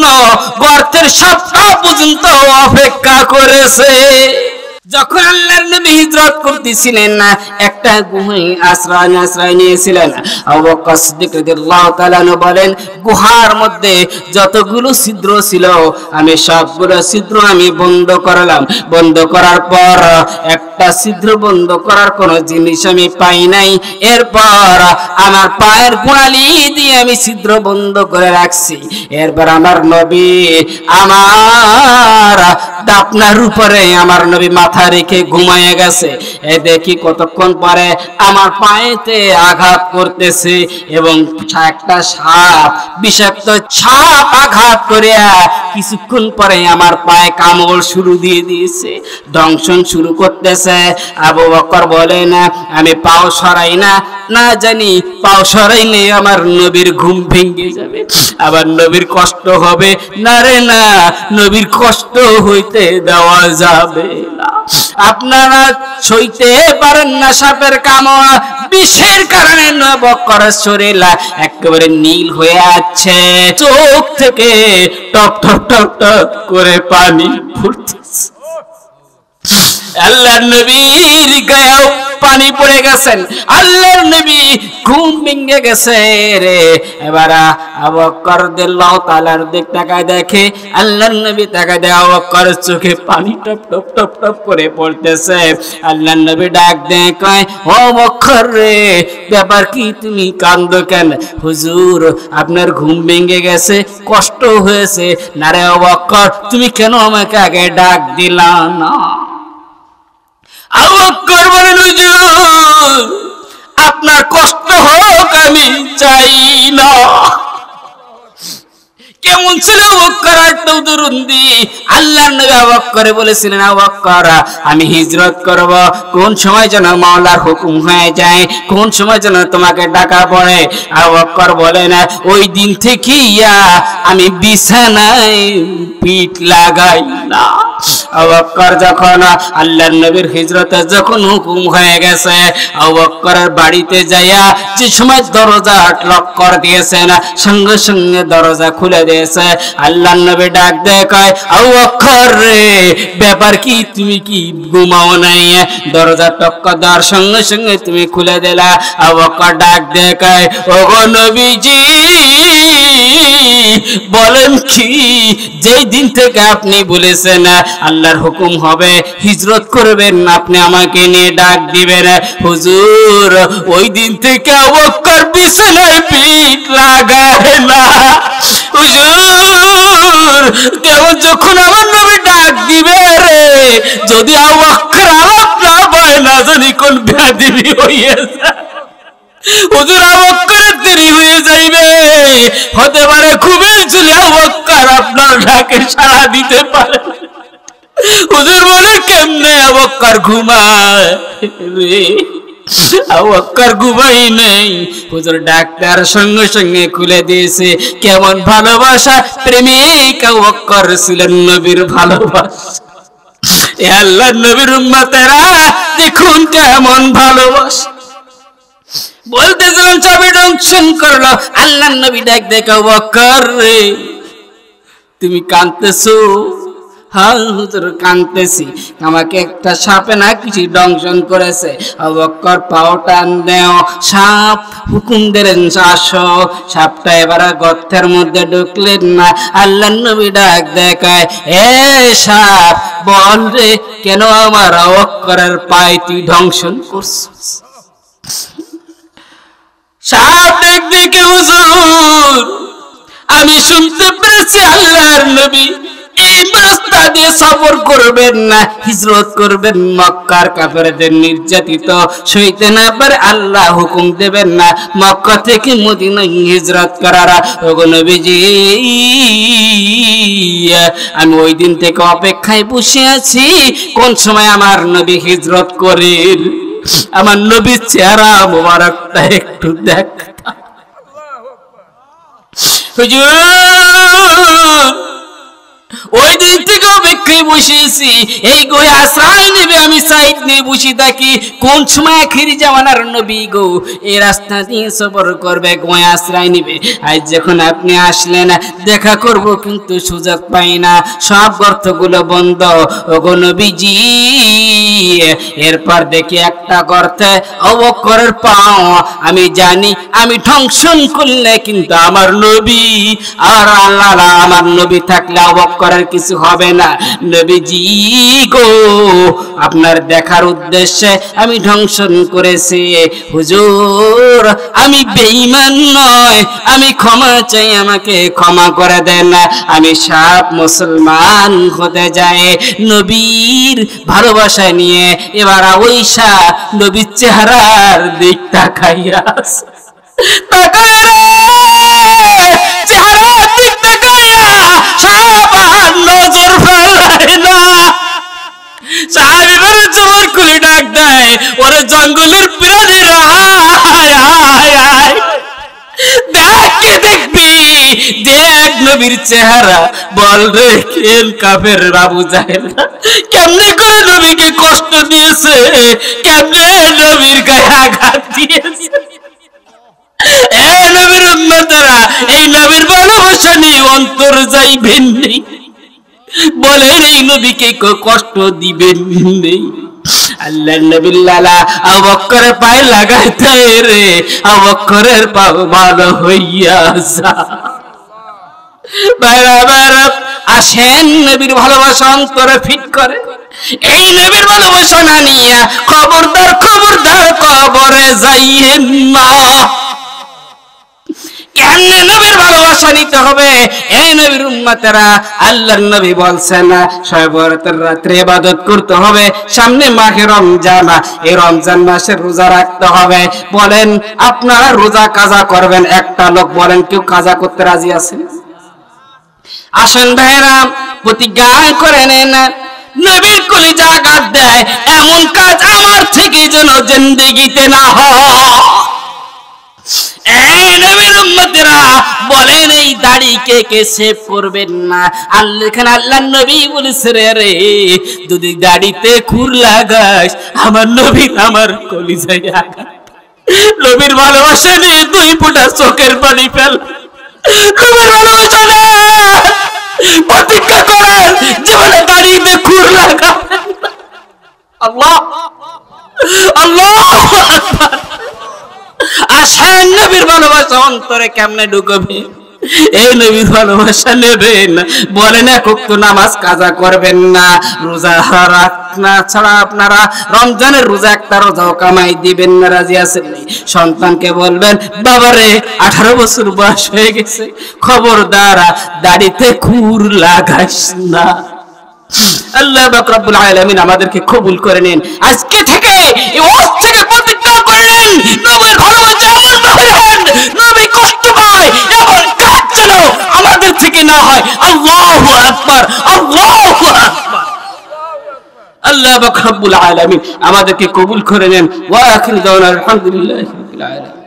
জন্য গর্তের সাপটা পর্যন্ত অপেক্ষা করেছে। যখন আল্লাহর নবী হিজরত করতেছিলেন না, একটা গুহায় আশ্রয় নিয়েছিলেন। আবু বকর সিদ্দিক রাদিয়াল্লাহু তাআলা বলেন, গুহার মধ্যে যতগুলো ছিদ্র ছিল আমি সবগুলো ছিদ্র আমি বন্ধ করলাম। বন্ধ করার পর একটা ছিদ্র বন্ধ করার কোনো জিনিস আমি পাই নাই। এরপর আমার পায়ের গোড়ালি দিয়ে আমি ছিদ্র বন্ধ করে রাখছি। এরপর আমার নবী আমার দাপনার উপরে আমার নবী মাথা রেখে ঘুমায়ে গেছে। এ দেখি কতক্ষণ পরে আমার পায়েতে আঘাত করতেছে এবং একটা সাপ, বিষাক্ত সাপ আঘাত করে কিছুক্ষণ পরে আমার পায়ে কামড় শুরু দিয়ে দিয়েছে, দংশন শুরু করতেছে। আবু বকর বলেন, আমি পাও সরাই না, না জানি পাও সরাইলে আমার নবীর ঘুম ভেঙে যাবে, আবার নবীর কষ্ট হবে না। রে না, নবীর কষ্ট হইতে দেওয়া যাবে না। আপনারা সইতে পারেন না সাপের কামড়, বিষের কারণে আবু বকরের শরীর একেবারে নীল হয়ে আছে, চোখ থেকে টপ টপ টপ টপ করে পানি পড়তেছে। আল্লাহর নবীর গায়েও পানি পড়ে গেছেন, আল্লাহর নবী ঘুম ভেঙে গেছে রে। এবার আবু বকর রাদিয়াল্লাহু তাআলার দিক তাকায় দেখে আল্লাহর নবী তাকায় দেখে আবু বকরের চোখে পানি টপ টপ টপ টপ করে পড়তেছে। আল্লাহর নবী ডাক দেয়, কয়, ও বকর রে, ব্যাপার কি, তুমি কাঁদো কেন? হুজুর, আপনার ঘুম ভেঙে গেছে, কষ্ট হয়েছে। না রে আবু বকর, তুমি কেন আমাকে আগে ডাক দিলা না? আবু বকর বলেন, হুজুর, আপনার কষ্ট হোক আমি চাই না। কেমন ছিল আবু বকর? একটা উদাহরণ দি। আল্লাহর নবী আবু বকরকে বলেছিলেন, আবু বকর, আমি হিজরত করব, কোন সময় যেন মাওলার হুকুম হয়ে যায়, কোন সময় যেন তোমাকে ডাকা পড়ে। আবু বকর বলেন, ওই দিন থেকে আমি বিছানায় পিঠ লাগাই না। আবু বকর যখন আল্লাহর নবীর হিজরতে যখন হুকুম হয়ে গেছে, আবু বকরের বাড়িতে যাইয়া যে সময় দরজা লক করে দিয়েছেন, সঙ্গে সঙ্গে দরজা খুলে দিয়েছে। আল্লাহর নবী ডাক দেয়, কয়, আবু বকর রে, ব্যাপার কি, তুমি কি ঘুমাও নাই? দরজা টক্কা দেওয়ার সঙ্গে সঙ্গে তুমি খুলে দিলা। আবু বকর ডাক দেয়, কয়, ওগো নবীজি, বলেন কি, যেই দিন থেকে আপনি বলেছেন আল্লাহর হুকুম হবে হিজরত করবেন, আপনি আমাকে নিয়ে ডাক দিবেন, হুজুর, ওই দিন থেকে আবু বকর বিছানায় পিঠ লাগায় না। হুজুর, কেমন যখন আমার নবী ডাক দিবে রে, যদি আবু বকর আলাপ না পায়, না জানি কোন ব্যাধি হইয়াছে, হুজুর, আবু বকরের দেরি হয়ে যাইবে, হতে পারে ঘুমের চলে আবু বকর আপনার ডাকে সাড়া দিতে পারে। হুজুর বলে, কেমনে আবু বকর ঘুমায় রে? আবু বকর ঘুমাই নেই। হুজুর ডাক্তার সঙ্গে সঙ্গে খুলে দিয়েছে। কেমন ভালোবাসা, প্রেমিক আবু বকর ছিলেন নবীর ভালোবাসা। এ আল্লাহর নবীর উম্মতেরা, দেখুন কেমন ভালোবাসা। বলতেছিলাম সবে দংশন করলো। আল্লাহর নবী ডাক দেয়, আবু বকর রে, তুমি কাঁদতেছো? হ্যাঁ হুজুর, কাঁদতেছি, আমাকে একটা সাপে না কিছু দংশন করেছে। আবু বকর পাও টান দেও, সাপ হুকুম দিলেন, আসো। সাপটা এবার গর্তের মধ্যে ঢুকলেন না। আল্লাহর নবী ডাক দেখায়, এ সাপ, বল রে, কেন আমার আবু বকরের পায়ে তুই দংশন করছিস? সাপ দেখ দেখে, হুজুর, আমি শুনতে পেরেছি আল্লাহর নবী এই রাস্তা দিয়ে সফর করবেন না, হিজরত করবেন, মক্কার কাফেরদের নির্যাতিত সইতে না পারে আল্লাহ হুকুম দেবেন না মক্কা থেকে মদিনায় হিজরত করার। ওগো নবীজি, আমি ওই দিন থেকে অপেক্ষায় বসে আছি, কোন সময় আমার নবী হিজরত করেন, আমার নবীর চেহারা মোবারকটা একটু দেখ। হুজুর, ওই দিন থেকে অপেক্ষায় বসেছি, এই গোয়ে আশ্রয় নেবে, আমি সাইড নিয়ে বসে থাকি, কোন সময় আখিরি জামানার নবী গো এই রাস্তা দিয়ে সফর করবে, গোয়ে আশ্রয় নেবে। আজ যখন আপনি আসলেন দেখা করব, কিন্তু সুযোগ পাই না, সব গর্তগুলো বন্ধ। ওগো নবীজি, এরপর দেখি একটা গর্তে আবু বকরের পাও। আমি জানি আমি ধ্বংসন করলে কিন্তু আমার নবী আর আল্লাহ, আমার নবী থাকলে আবু বকরের কিছু হবে না। নবীজি গো, আপনার দেখার উদ্দেশ্যে আমি ধ্বংসন করেছি। হুজুর, আমি বেঈমান নয়, আমি ক্ষমা চাই, আমাকে ক্ষমা করে দেন, আমি সাপ মুসলমান হতে যাই নবীর ভালোবাসা নিয়ে। এবার ওইসা নবীর চেহারার দিক তাকাইয়া তাকায় রে, চেহারার দিক তাকাইয়া সাপ আর নজর ফেলায় না। সাহাবীরা জোর করে ডাক দেয়, ওরে জঙ্গলের প্রাণীরা, হায় হায় হায়, দেখকে দেখবি, দেখ নবীর চেহারা। বল রে কেন কাফের আবু জাহেল কেমনে করে নবীকে কষ্ট দিয়েছে, কেমনে নবীর গায়ে আঘাত দিয়েছে। এ নবীর উম্মতেরা, এই নবীর ভালোবাসা নিয়ে অন্তর যাইবেন নেই, বলেন এই নবীকে কষ্ট দিবেন নেই। আল্লাহর নবী লালা আবু বকরের পায়ে লাগাইতে রে, আবু বকরের পা ভালো হইয়া যা। বাইরা আসেন, নবীর ভালোবাসা অন্তরে ফিট করে। এই নবীর ভালোবাসা না নিয়ে খবরদার খবরদার কবরে যাইয়েন না। কেমনে নবীর ভালোবাসা নিতে হবে? এই নবীর উম্মতেরা, আল্লাহর নবী বলছেন শবে বরাতের রাত্রে ইবাদত করতে হবে, সামনে মাহে রমজান, এই রমজান মাসে রোজা রাখতে হবে। বলেন আপনারা রোজা কাজা করবেন, একটা লোক বলেন কেউ কাজা করতে রাজি আছে? আসেন ভাইরা, প্রতিজ্ঞা করে নেন, নবীর কলিজা আঘাত দেয় এমন কাজ আমার থেকে যেন জিন্দেগিতে না হয়। এই নবীর উম্মতেরা, বলেন এই দাড়ি কে কে সেভ করবেন না? আল্লাহ এখানে আল্লাহর নবী বলেছে রে, যদি দাড়িতে খুর লাগাস আমার নবী আমার কলিজায় আঘাত। নবীর ভালোবাসা নিয়ে দুই ফোঁটা চোখের পানি ফেল, নবীর ভালোবাসা প্রতিজ্ঞা করেন জীবনে দাড়িতে খুর লাগাবেন। আল্লাহ আল্লাহ, আসেন নবীর ভালোবাসা অন্তরে কেমনে ঢুকবে? এই নবীর ভালোবাসা নেবেন, বলেন এক ওয়াক্ত নামাজ কাজা করবেন না, রোজা রাখনা ছাড়া আপনারা রমজানের রোজা একটা রোজাও কামাই দিবেন না, রাজি আছেন? সন্তানকে বলবেন বাবারে 18 বছর বয়স হয়ে গেছে, খবরদার দাড়িতে খুর লাগাস না। আল্লাহ পাক রব্বুল আলামিন আমাদেরকে কবুল করে নিন। আজকে থেকে এই ওয়াজ থেকে প্রতিজ্ঞা করলেন নবীর ভালোবাসা এমন ধরেন নবী কষ্ট পায় এমন কাজ যেন আমাদের থেকে না হয়। আল্লাহু আকবার, আল্লাহু আকবার। আল্লাহ পাক রব্বুল আলামিন আমাদেরকে কবুল করে নেন। ওয়া আখিরু দাওয়ানা আলহামদুলিল্লাহি রাব্বিল আলামিন।